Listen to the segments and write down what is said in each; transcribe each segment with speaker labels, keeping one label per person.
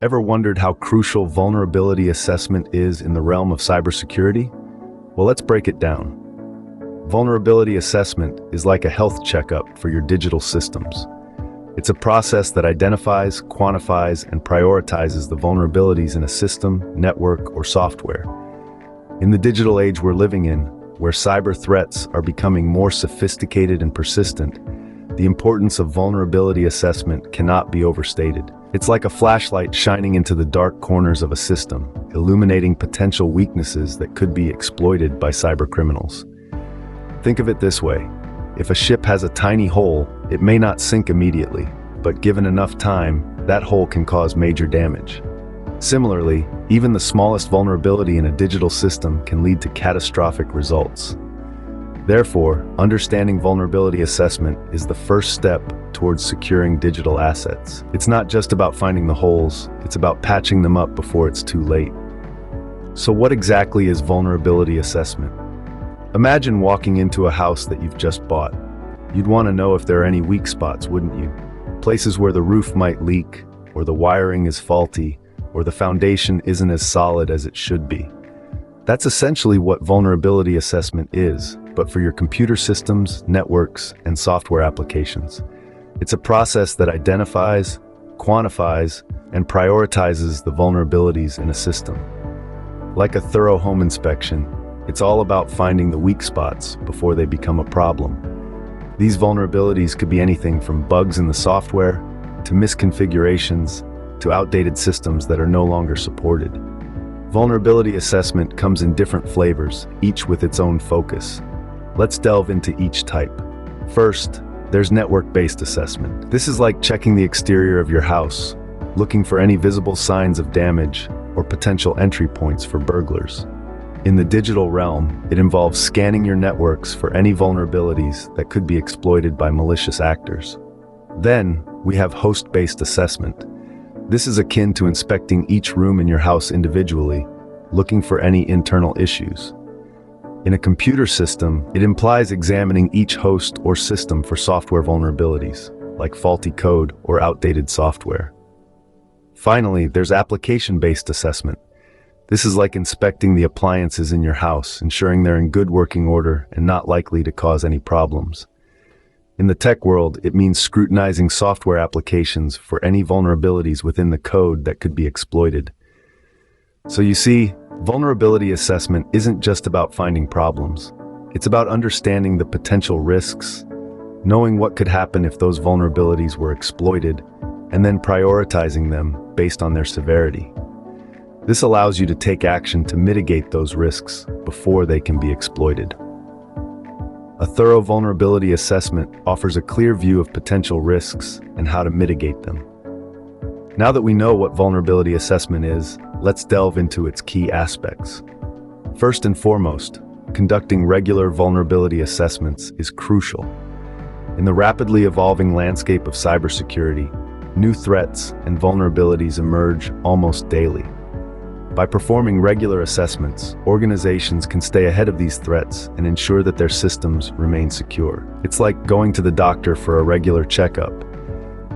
Speaker 1: Ever wondered how crucial vulnerability assessment is in the realm of cybersecurity? Well, let's break it down. Vulnerability assessment is like a health checkup for your digital systems. It's a process that identifies, quantifies, and prioritizes the vulnerabilities in a system, network, or software. In the digital age we're living in, where cyber threats are becoming more sophisticated and persistent, the importance of vulnerability assessment cannot be overstated. It's like a flashlight shining into the dark corners of a system, illuminating potential weaknesses that could be exploited by cybercriminals. Think of it this way. If a ship has a tiny hole, it may not sink immediately, but given enough time, that hole can cause major damage. Similarly, even the smallest vulnerability in a digital system can lead to catastrophic results. Therefore, understanding vulnerability assessment is the first step towards securing digital assets. It's not just about finding the holes, it's about patching them up before it's too late. So what exactly is vulnerability assessment? Imagine walking into a house that you've just bought. You'd want to know if there are any weak spots, wouldn't you? Places where the roof might leak, or the wiring is faulty, or the foundation isn't as solid as it should be. That's essentially what vulnerability assessment is, but for your computer systems, networks, and software applications. It's a process that identifies, quantifies, and prioritizes the vulnerabilities in a system. Like a thorough home inspection, it's all about finding the weak spots before they become a problem. These vulnerabilities could be anything from bugs in the software, to misconfigurations, to outdated systems that are no longer supported. Vulnerability assessment comes in different flavors, each with its own focus. Let's delve into each type. First, there's network-based assessment. This is like checking the exterior of your house, looking for any visible signs of damage or potential entry points for burglars. In the digital realm, it involves scanning your networks for any vulnerabilities that could be exploited by malicious actors. Then, we have host-based assessment. This is akin to inspecting each room in your house individually, looking for any internal issues. In a computer system, it implies examining each host or system for software vulnerabilities, like faulty code or outdated software. Finally, there's application-based assessment. This is like inspecting the appliances in your house, ensuring they're in good working order and not likely to cause any problems. In the tech world, it means scrutinizing software applications for any vulnerabilities within the code that could be exploited. So you see, vulnerability assessment isn't just about finding problems. It's about understanding the potential risks, knowing what could happen if those vulnerabilities were exploited, and then prioritizing them based on their severity. This allows you to take action to mitigate those risks before they can be exploited. A thorough vulnerability assessment offers a clear view of potential risks and how to mitigate them. Now that we know what vulnerability assessment is, let's delve into its key aspects. First and foremost, conducting regular vulnerability assessments is crucial. In the rapidly evolving landscape of cybersecurity, new threats and vulnerabilities emerge almost daily. By performing regular assessments, organizations can stay ahead of these threats and ensure that their systems remain secure. It's like going to the doctor for a regular checkup.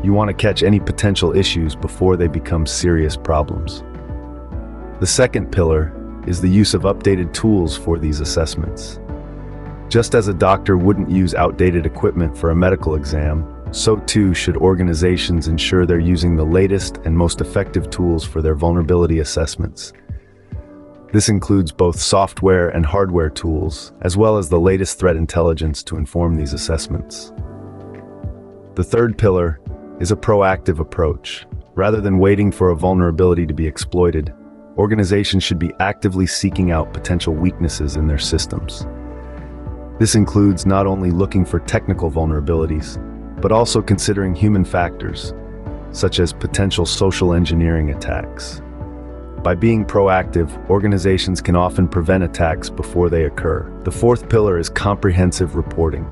Speaker 1: You want to catch any potential issues before they become serious problems. The second pillar is the use of updated tools for these assessments. Just as a doctor wouldn't use outdated equipment for a medical exam, so too should organizations ensure they're using the latest and most effective tools for their vulnerability assessments. This includes both software and hardware tools, as well as the latest threat intelligence to inform these assessments. The third pillar is a proactive approach. Rather than waiting for a vulnerability to be exploited, organizations should be actively seeking out potential weaknesses in their systems. This includes not only looking for technical vulnerabilities, but also considering human factors, such as potential social engineering attacks. By being proactive, organizations can often prevent attacks before they occur. The fourth pillar is comprehensive reporting.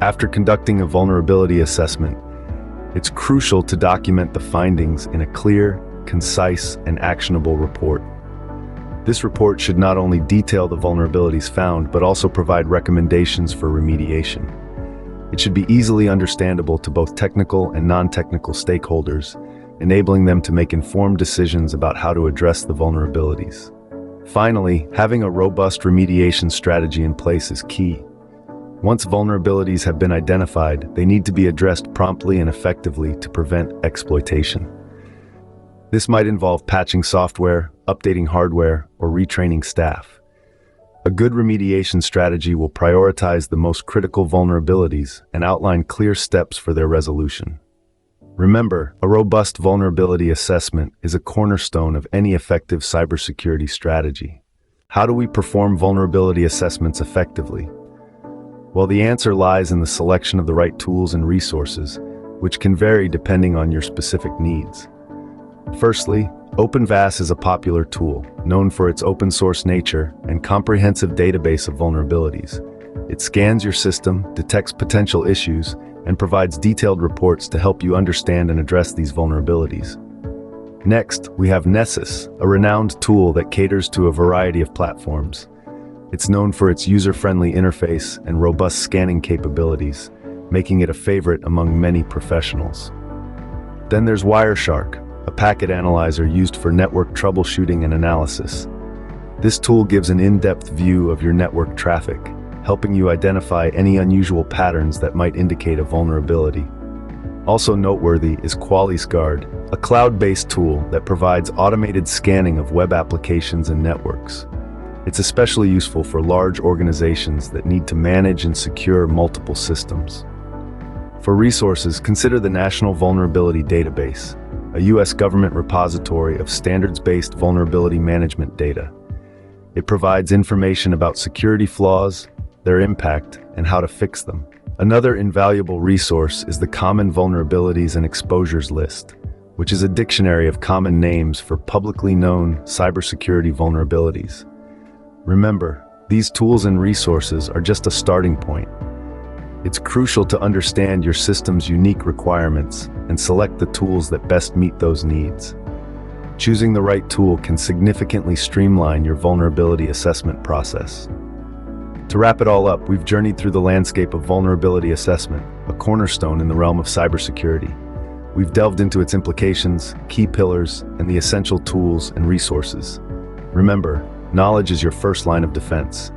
Speaker 1: After conducting a vulnerability assessment, it's crucial to document the findings in a clear, concise, and actionable report. This report should not only detail the vulnerabilities found, but also provide recommendations for remediation. It should be easily understandable to both technical and non-technical stakeholders, enabling them to make informed decisions about how to address the vulnerabilities. Finally, having a robust remediation strategy in place is key. Once vulnerabilities have been identified, they need to be addressed promptly and effectively to prevent exploitation. This might involve patching software, updating hardware, or retraining staff. A good remediation strategy will prioritize the most critical vulnerabilities and outline clear steps for their resolution. Remember, a robust vulnerability assessment is a cornerstone of any effective cybersecurity strategy. How do we perform vulnerability assessments effectively? Well, the answer lies in the selection of the right tools and resources, which can vary depending on your specific needs. Firstly, OpenVAS is a popular tool, known for its open-source nature and comprehensive database of vulnerabilities. It scans your system, detects potential issues, and provides detailed reports to help you understand and address these vulnerabilities. Next, we have Nessus, a renowned tool that caters to a variety of platforms. It's known for its user-friendly interface and robust scanning capabilities, making it a favorite among many professionals. Then there's Wireshark, a packet analyzer used for network troubleshooting and analysis. This tool gives an in-depth view of your network traffic, helping you identify any unusual patterns that might indicate a vulnerability. Also noteworthy is QualisGuard, a cloud-based tool that provides automated scanning of web applications and networks. It's especially useful for large organizations that need to manage and secure multiple systems. For resources, consider the National Vulnerability Database, a U.S. government repository of standards-based vulnerability management data. It provides information about security flaws, their impact, and how to fix them. Another invaluable resource is the Common Vulnerabilities and Exposures List, which is a dictionary of common names for publicly known cybersecurity vulnerabilities. Remember, these tools and resources are just a starting point. It's crucial to understand your system's unique requirements and select the tools that best meet those needs. Choosing the right tool can significantly streamline your vulnerability assessment process. To wrap it all up, we've journeyed through the landscape of vulnerability assessment, a cornerstone in the realm of cybersecurity. We've delved into its implications, key pillars, and the essential tools and resources. Remember, knowledge is your first line of defense.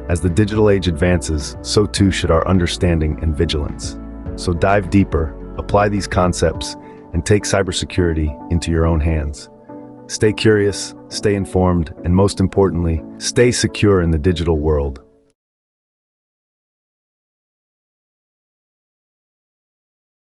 Speaker 1: As the digital age advances, so too should our understanding and vigilance. So dive deeper, apply these concepts, and take cybersecurity into your own hands. Stay curious, stay informed, and most importantly, stay secure in the digital world.